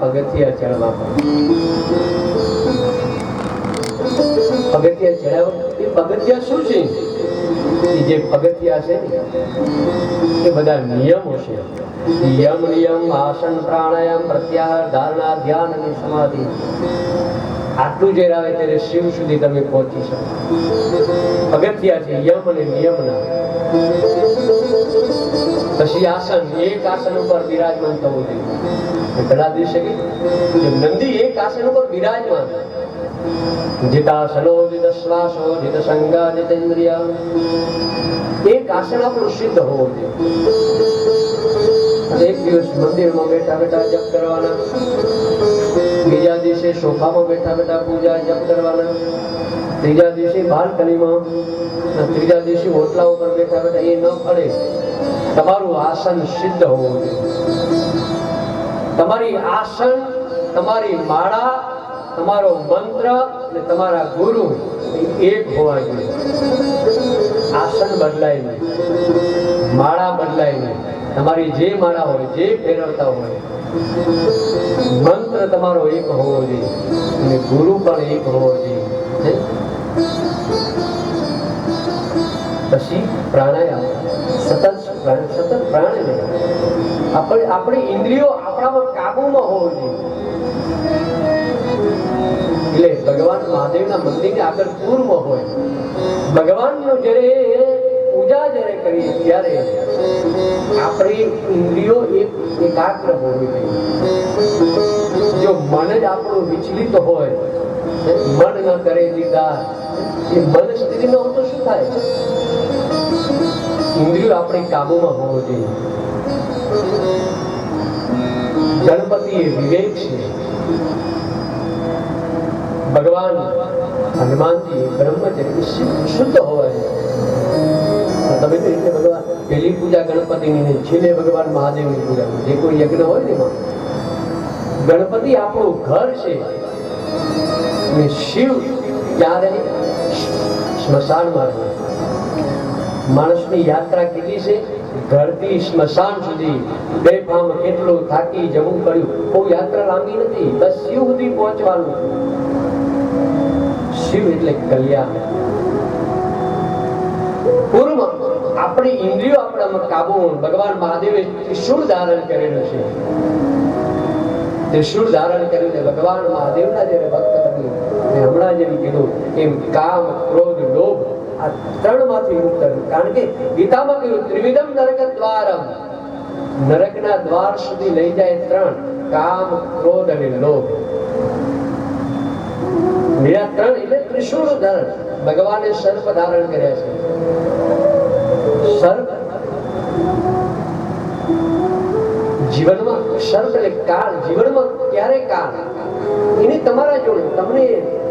પગથિયા ચડવા પગથિયા ચડાવવા. એ પગથિયા શું છે? જે પગથિયા છે એ બધા નિયમો છે. યમ નિયમ આસન પ્રાણાયામ પ્રત્યાહાર ધારણા ધ્યાન અને સમાધિ. આટલું જે આવે ત્યારે શિવ સુધી તમે પહોંચી શકો. પગથિયા છે યમ અને નિયમના. પછી આસન, એક આસન ઉપર બિરાજમાન થવું જોઈએ. ઘણા દિવસે નંદી એક આસન ઉપર બિરાજમાન. જીતાસનો જીત શ્વાસો જીત સંગા જીતેન્દ્રિય. એક આસન આપણું સિદ્ધ હોવું જોઈએ. એક દિવસ મંદિરમાં બેઠા બેઠા જપ કરવાના, બીજા દિવસે સોફામાં બેઠા બેઠા પૂજા જપ કરવાના, ત્રીજા દિવસે બાલ્કનીમાં, ત્રીજા દિવસે ઓટલા ઉપર બેઠા બેઠા. એ ન ફળે. તમારું આસન સિદ્ધ હોવું જોઈએ. તમારી આસન, તમારી માળા, તમારો મંત્ર અને તમારા ગુરુ એક હોવા જોઈએ. આસન બદલાય નહીં, માળા બદલાય નહીં. તમારી જે માળા હોય, જે ફેરવતા હોય, મંત્ર તમારો એક હોવો જોઈએ અને ગુરુ પણ એક હોવો જોઈએ. પછી પ્રાણાયામ, સતત પ્રાણાયામ. આપણી ઇન્દ્રિયો આપણામાં કાબુમાં હોવો જોઈએ. એટલે ભગવાન મહાદેવના મંદિરની આગળ પૂરમાં હોય. ભગવાનનો જ્યારે પૂજા જ્યારે કરીએ ત્યારે આપણી ઇન્દ્રિયો એકાગ્ર હોવી જોઈએ. જો મન જ આપણું વિચલિત હોય, મન ન કરે દીદાર, એ મન સ્થિતિ ન હોય તો શું થાય? ઇન્દ્રિયો આપણી કાબુમાં હોવો જોઈએ. ગણપતિ એ વિવેક છે. ભગવાન હનુમાનજી બ્રહ્મચર્ય શુદ્ધ હોય. તમે તો એટલે ભગવાન પહેલી પૂજા ગણપતિની, છેલ્લે ભગવાન મહાદેવની પૂજા. જે કોઈ યજ્ઞ હોય ને એમાં ગણપતિ આપણું ઘર છે. અને શિવ ક્યારે સ્મશાનમાં રહે. માણસની યાત્રા કેટલી છે? ઘરથી સ્મશાન સુધી બેફામ કેટલું થાકી જવું પડ્યું. કોઈ યાત્રા લાંબી નથી. બસ શિવ સુધી પહોંચવાનું. શિવ એટલે કલ્યાણ. પૂર્વમાં આપણી ઇન્દ્રિયો આપણામાં કાબુ. ભગવાન મહાદેવે ત્રિશૂળ ધારણ કરેલું છે. ત્રિશૂળ ધારણ કરીને ભગવાન મહાદેવના જયારે ભક્ત બન્યું, હમણાં જેમ કીધું એમ કામ, ક્રોધ, લોભ આ ત્રણ માંથી મુક્ત થયું. કારણ કે ગીતામાં કહ્યું ત્રિવિધમ નરક દ્વારમ. નરકના દ્વાર સુધી લઈ જાય ત્રણ: કામ, ક્રોધ અને લોભ. બીજા ત્રણ એટલે ત્રિશૂળ ધારણ. ભગવાને સર્પ ધારણ કર્યા છે. સર્પ જીવનમાં, સર્પ એટલે કાળ. જીવનમાં ક્યારે કાળ એની તમારા જોડે. તમને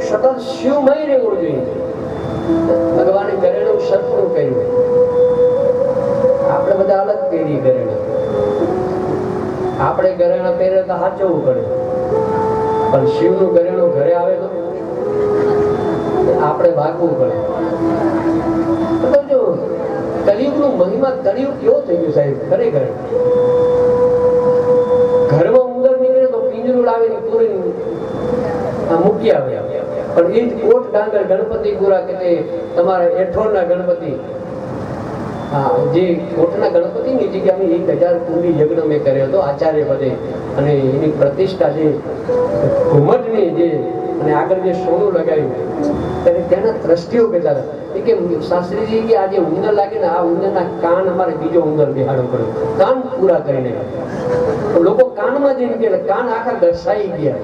સતત શિવમય રહેવું જોઈએ. ભગવાને ઘરેણું સર્પનું કહ્યું. આપણે બધા અલગ પહેરી ઘરેણા. આપણે ઘરેણા પહેરે તો સાચવવું પડે, પણ શિવનું ઘરેણું ઘરે આવે તો આપણે ભાગવું પડે. જો કલિયુગનું મહિમા, કલિયુગ કેવો થઈ ગયું સાહેબ ખરેખર. ઘરમાં ઉંદર નીકળે તો પિંજરું લાવીને પૂરી મૂકી આવે. પણ એ જ કોટ ડાંગર ગણપતિ પૂરા કે તમારા એઠોરના ગણપતિ, જે કોટના ગણપતિની જગ્યાએ 1000 કુંડી યજ્ઞ મેં કર્યો હતો આચાર્ય પદે. અને એની પ્રતિષ્ઠા જે ઘુમટની જે અને આગળ જે સોનું લગાવ્યું, ત્યારે ત્યાંના ટ્રસ્ટીઓ કહેતા હતા કે શાસ્ત્રીજી કે આ જે ઉંદર લાગે ને, આ ઉંદરના કાન અમારે બીજો ઉંદર બેહાડવો પડ્યો, કાન પૂરા કરીને. લોકો કાનમાં જઈને કે કાન આખા ઘસાઈ ગયા.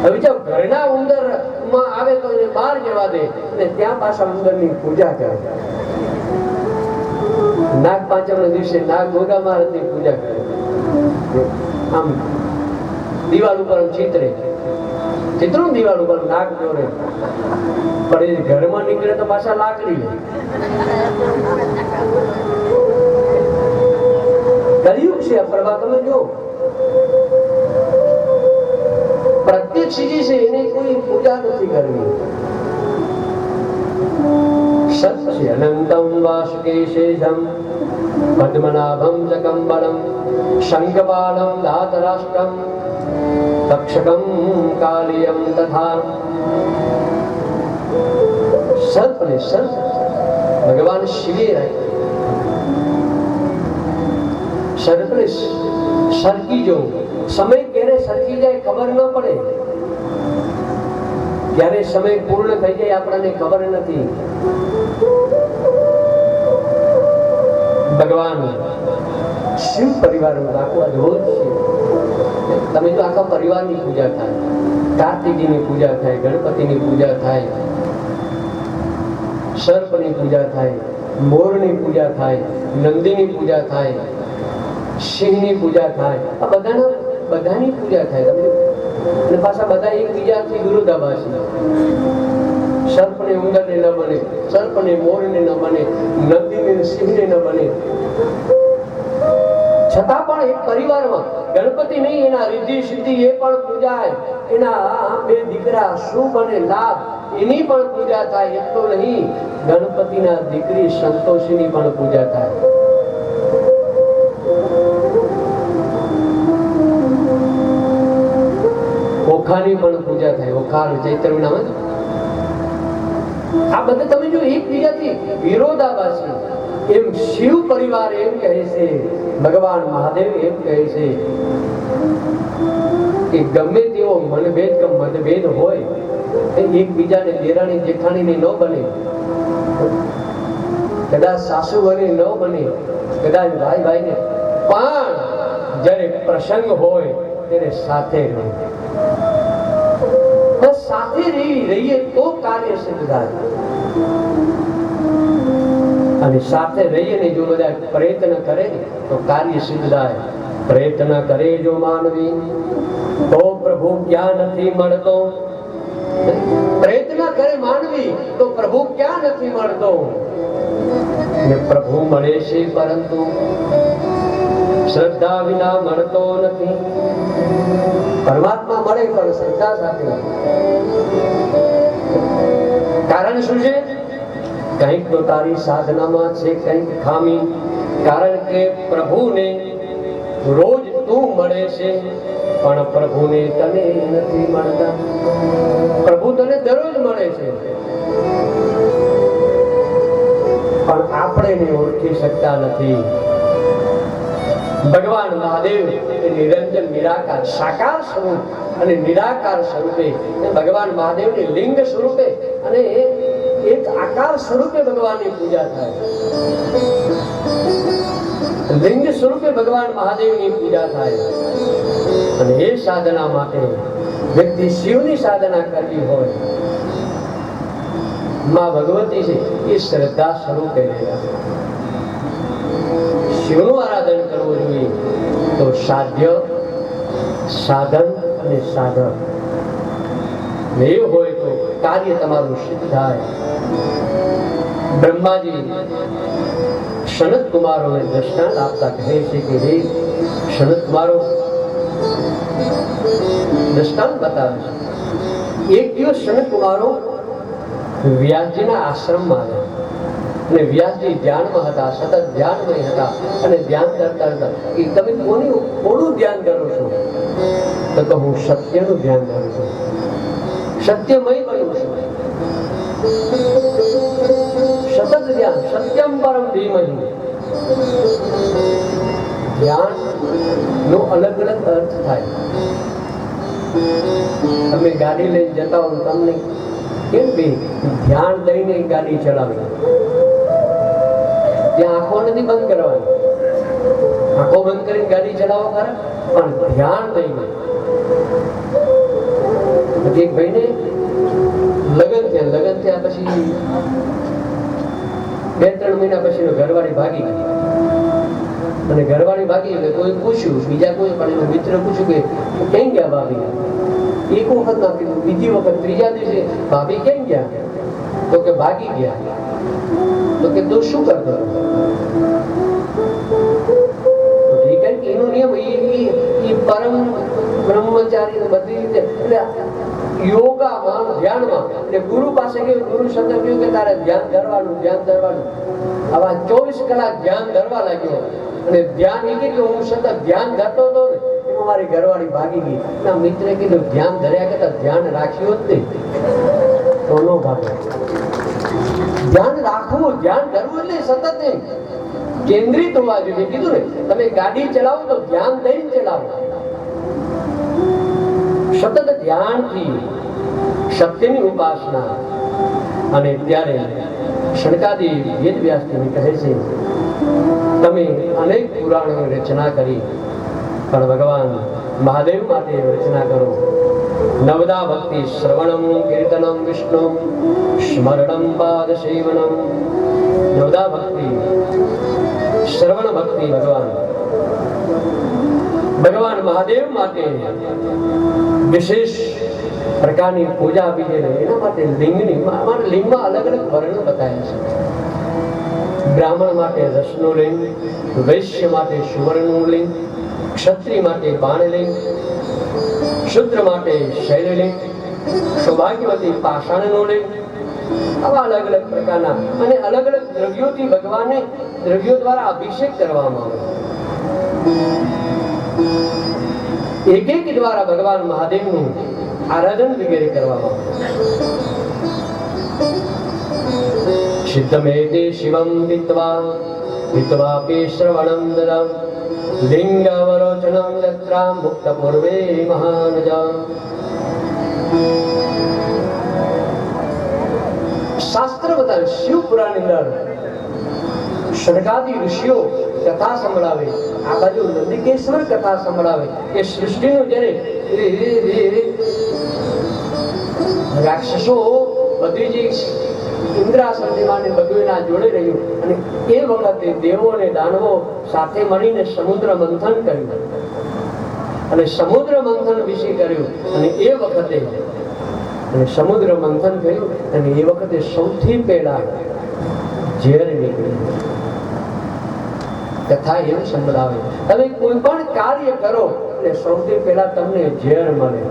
હવે જો ઘરના ઉંદર માં આવે તો એને બહાર જવા દે અને ત્યાં પાછા ઉંદર ની પૂજા કરે. નાગ પાંચમ ના દિવસે નાગ ગોગા મહારાજ ની પૂજા કરે. આમ દિવાલ ઉપર ચિત્રો દિવાલ ઉપર નાગ દોરે. પણ એ ઘરમાં નીકળે તો પાછા લાકડી લે. કલિયુગ છે આ પ્રભા. તમે જો પ્રત્યેક ચીજ છે એને કોઈ પૂજા નથી કરવી. સત્ય અનંતમ વાસુકેશેષમ પદ્મનાભમ ચ કંબલમ શંખપાલમ ધાતરાષ્ટ્રમ તક્ષકમ કાલિયમ તથા. સર્પ ને સર્પ ભગવાન શિવે રાખ્યું. સર્પને સરકી જવું, સમય ક્યારે સરકી જાય ખબર ન પડે, ક્યારે સમય પૂર્ણ થઈ જાય આપણને ખબર નથી. ભગવાન શિવ પરિવારનું આખું અદભુત છે. તમે તો આખા પરિવારની પૂજા થાય, કાર્તિકજીની પૂજા થાય, ગણપતિની પૂજા થાય, સર્પની પૂજા થાય, મોરની પૂજા થાય, નંદીની પૂજા થાય, સિંહની પૂજા થાય, આ બધાની પૂજા થાય. તમે અને પાછા બધા એકબીજાથી વિરોધાભાસી. સર્પને ઉંદરને ન બને, સર્પને મોરને ન બને, નંદીને સિંહને ન બને. છતાં પણ એક પરિવારમાં ગણપતિ નહીં, એના રિદ્ધિ સિદ્ધિ એ પણ પૂજાય, એના બે દીકરા શુભ અને લાભ એની પણ પૂજા થાય. એટલું નહીં, ગણપતિના દીકરી સંતોષીની પણ પૂજા થાય. ઓખાની પણ પૂજા થાય. ઓખા ચૈત્ર મહિનામાં આ બધા તમે જો એકબીજાથી વિરોધાભાસી. એમ શિવ પરિવાર એમ કહે છે, ભગવાન મહાદેવ એમ કહે છે કે ગમે તેવો મનભેદ કે મતભેદ હોય એકબીજાને દેરાણી જેઠાણીને ન બને, કદાચ સાસુ વને ન બને, કદાચ ભાઈ ભાઈને, પણ જ્યારે પ્રસંગ હોય ત્યારે સાથે રહે. બસ સાથે રહીએ તો કાર્ય સિદ્ધ થાય. અને સાથે રહીને જો બધા પ્રયત્ન કરે તો કાર્ય સિદ્ધ થાય. પ્રયત્ન કરે જો માનવી તો પ્રભુ ક્યાં નથી મળતો. પ્રયત્ન કરે માનવી તો પ્રભુ ક્યાં નથી મળતો. ને પ્રભુ મળે છે પરંતુ શ્રદ્ધા વિના મળતો નથી. પરમાત્મા મળે પણ શ્રદ્ધા સાથે. કારણ શું છે? કંઈક તો તારી સાધનામાં છે કંઈક ખામી. કારણ કે પ્રભુને રોજ તું મળે છે પણ પ્રભુને તને નથી મળતા. પ્રભુ તને દરરોજ મળે છે પણ આપણે એને ઓળખી શકતા નથી. ભગવાન મહાદેવ નિરંજન નિરાકાર સાકાર સ્વરૂપ અને નિરાકાર સ્વરૂપે ભગવાન મહાદેવની લિંગ સ્વરૂપે અને એક આકાર સ્વરૂપે ભગવાનની પૂજા થાય. લિંગ સ્વરૂપે ભગવાન મહાદેવની પૂજા થાય. અને એ સાધના માટે વ્યક્તિ શિવની સાધના કરવી હોય, માં ભગવતી છે એ શ્રદ્ધા સ્વરૂપે શિવનું આરાધન કરવું જોઈએ. તો સાધ્ય, સાધન અને સાધક એ હોય તો કાર્ય તમારું સિદ્ધ થાય. બ્રહ્માજી સનત કુમારોને દ્રષ્ટાંત આપતા કહે છે કે હે સનત કુમારો, દ્રષ્ટાંત બતાવે છે. એક દિવસ સનત કુમારો વ્યાસજીના આશ્રમમાં આવ્યા અને વ્યાસજી ધ્યાનમાં હતા, સતત ધ્યાનમય હતા અને ધ્યાન કરતા હતા. તમે કોનું ધ્યાન કરો છો? તો હું સત્યનું ધ્યાન કરું છું, સત્યમય બન્યું છું. સતત ધ્યાન, સત્યમ પરમ ધીમહિ. ધ્યાન નો અલગ અલગ અર્થ થાય. તમે ગાડી લઈને જતા હો, તમને કેમ કે ધ્યાન દઈને ગાડી ચલાવી, ત્યાં આંખો નથી બંધ કરવાની. આંખો બંધ કરીને ગાડી ચલાવો ખરા, પણ ધ્યાન દઈને. એક ભાઈને લગ્ન થયા પછી 2-3 મહિના પછી ઘરવાળી ભાગી ગઈ. અને ઘરવાળી ભાગી એટલે કોઈ પૂછ્યું, બીજા કોઈ પણ એનો મિત્ર પૂછ્યું કે કેમ ગયા ભાભી? એક વખત ના કીધું, બીજી વખત, ત્રીજા દિવસે ભાભી કેમ ગયા? તો કે ભાગી ગયા. તો કે તું શું કરતો? એનો નિયમ એ પરમ બ્રહ્મચારી બધી રીતે એટલે યોગામાં, ધ્યાનમાં. એટલે ગુરુ પાસે ગયું, ગુરુ શબ્દ કહ્યું કે તારે ધ્યાન ધરવાનું, ધ્યાન ધરવાનું. આવા 24 કલાક ધ્યાન ધરવા લાગ્યો. અને ધ્યાન એ કે હું સતત ધ્યાન ધરતો હતો ને એમાં મારી ઘરવાળી ભાગી ગઈ. એના મિત્રે કીધું ધ્યાન ધર્યા કરતા ધ્યાન રાખ્યું જ નહીં તો નો ભાગે. ધ્યાન રાખવું, ધ્યાન ધરવું એટલે સતત નહીં, કેન્દ્રિત હોવા જોઈએ. કીધું ને તમે ગાડી ચલાવો તો ધ્યાન દઈને ચલાવો, સતત ધ્યાનથી સત્યની ઉપાસના. અને ત્યારે શનકાદી વેદ વ્યાસજી કહે છે તમે અનેક પુરાણોની રચના કરી પણ ભગવાન મહાદેવ માટે રચના કરો. નવદા ભક્તિ શ્રવણમ કીર્તનમ વિષ્ણુ સ્મરણમ પાદ સેવનમ. નવદા ભક્તિ શ્રવણ ભક્તિ ભગવાન મહાદેવ માટે વિશેષ પ્રકારની પૂજા આપી છે. એના માટે લિંગની લિંગમાં અલગ અલગ વર્ણ બતાવ્યા છે. બ્રાહ્મણ માટે રસનું લિંગ, વૈશ્ય માટે સુવર્ણનું લિંગ, ક્ષત્રિય માટે બાણલિંગ, શુદ્ર માટે શૈલલિંગ, સૌભાગ્યવતી પાષાણનું લિંગ. આવા અલગ અલગ પ્રકારના અને અલગ અલગ દ્રવ્યોથી ભગવાનને દ્રવ્યો દ્વારા અભિષેક કરવામાં આવે. એક એક દ્વારા ભગવાન મહાદેવનું આરાધન વગેરે કરવામાં આવે. સિદ્ધમેતે શિવમ વિત્વાપી શ્રવણમ દદા લિંગાવરોચનમ યત્રા મુક્ત પૂર્વે મહાનજા. શાસ્ત્ર બતાવે શિવ પુરાણ ની અંદર શનકાદી ઋષિઓ કથા સંભળાવે, આ બાજુ નંદિકેશ્વર કથા સંભળાવે કે સૃષ્ટિનું જ્યારે રાક્ષસો બધી જ ઇન્દ્રાસનથી માંડી બધું એના જોડે રહ્યું અને એ વખતે દેવો અને દાનવો સાથે મળીને સમુદ્ર મંથન કર્યું અને સમુદ્ર મંથન વિશે કર્યું. અને એ વખતે સમુદ્ર મંથન થયું અને એ વખતે સૌથી પહેલા ઝેર નીકળ્યું. કથા એવું સંભળાવે તમે કોઈ પણ કાર્ય કરો એટલે સૌથી પહેલા તમને ઝેર મળે.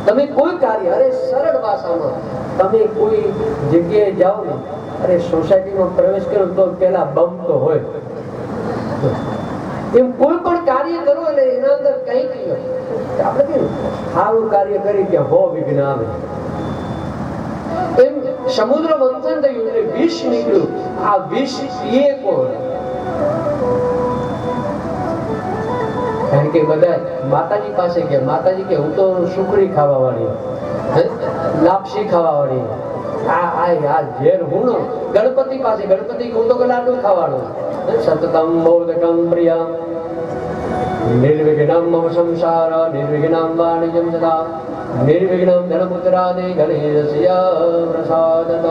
તમે કોઈ કાર્ય, અરે સરળ ભાષામાં તમે કોઈ જગ્યાએ જાઓ ને, અરે સોસાયટીમાં પ્રવેશ કરો તો પહેલા બમ તો હોય. એમ કોઈ પણ કાર્ય કરો એટલે એના અંદર કંઈક આપણે કેવું સારું કાર્ય કરી ત્યાં હો વિઘ્ન આવે. એમ સમુદ્ર મંથન થયું એટલે વિષ નીકળ્યું. આ વિષ પીએ કોણ? કારણ કે બધા માતાજી પાસે કે માતાજી કે હું તો સુખડી ખાવા વાળી, લાપસી ખાવા વાળી, આ ઝેર હું નો. ગણપતિ પાસે ગણપતિ હું તો લાડુ ખાવાનું. સતતમ મોદકમ પ્રિયમ નિર્વિઘ્નમ મમ સંસાર નિર્વિઘ્નમ વાણિજ્યમ સદા નિર્વિઘ્નમ ધનપુત્રાદિ ગણેશસ્ય પ્રસાદતઃ.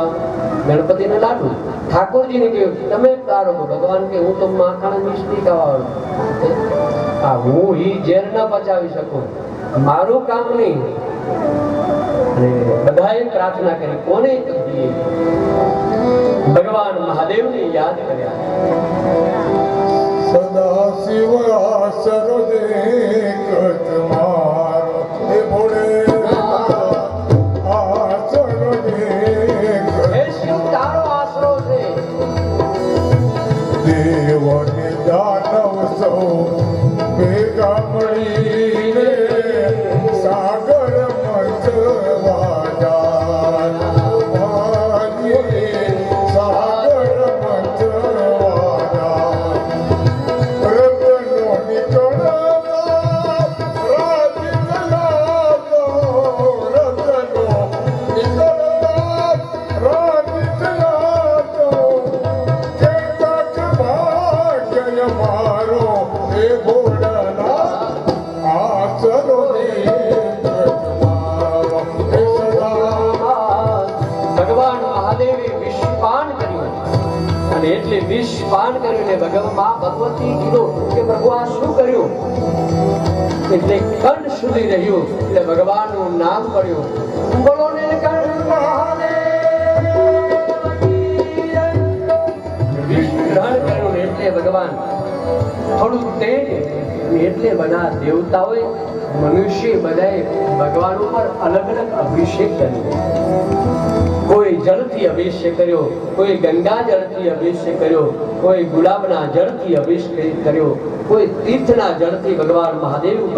ગણપતિને લાડુ, ઠાકોરજીને કહ્યું તમે તારો, ભગવાન કે હું તો માખણ મિશ્રી ખાવાનું. હું ઈ ઝેર ન પચાવી શકું, મારું કામ નહીં. અને બધાએ પ્રાર્થના કરી, કોને કહીએ? ભગવાન મહાદેવને યાદ કર્યા. સદા શિવ આસરો દેખ મારો હે ભોળે આસરો દેખ. હે શિવ તારો આશરો છે. દેવ ને દાનવ સૌ ભેગા મળીને સાગર મચવા જાય. સાગર મચવા જાય. રતનો નીકળવા રાજ ચલાવો, રતનો નીકળવા રાજ ચલાવો. કેતક ભાગ્ય મારો હે ભોળાનાથ આસરો ભગવાન મહાદેવે વિષપાન કર્યું અને એટલે વિષપાન કર્યું ને ભગવાન ભગવતી કીધું કે પ્રભુ આ શું કર્યું? એટલે કંઠ સુધી રહ્યું એટલે ભગવાનનું નામ પડ્યું. બોલો નીલકંઠ મહાદેવ. વિષ ગ્રહણ કર્યું એટલે ભગવાન થોડું તેજ એટલે બધા દેવતાઓએ મનુષ્ય બધાએ ભગવાન ઉપર અલગ અલગ અભિષેક કર્યો. કોઈ જળથી અભિષેક કર્યો, કોઈ ગંગા જળથી અભિષેક કર્યો, કોઈ ગુલાબના જળથી અભિષેક કર્યો, કોઈ તીર્થના જળથી ભગવાન મહાદેવ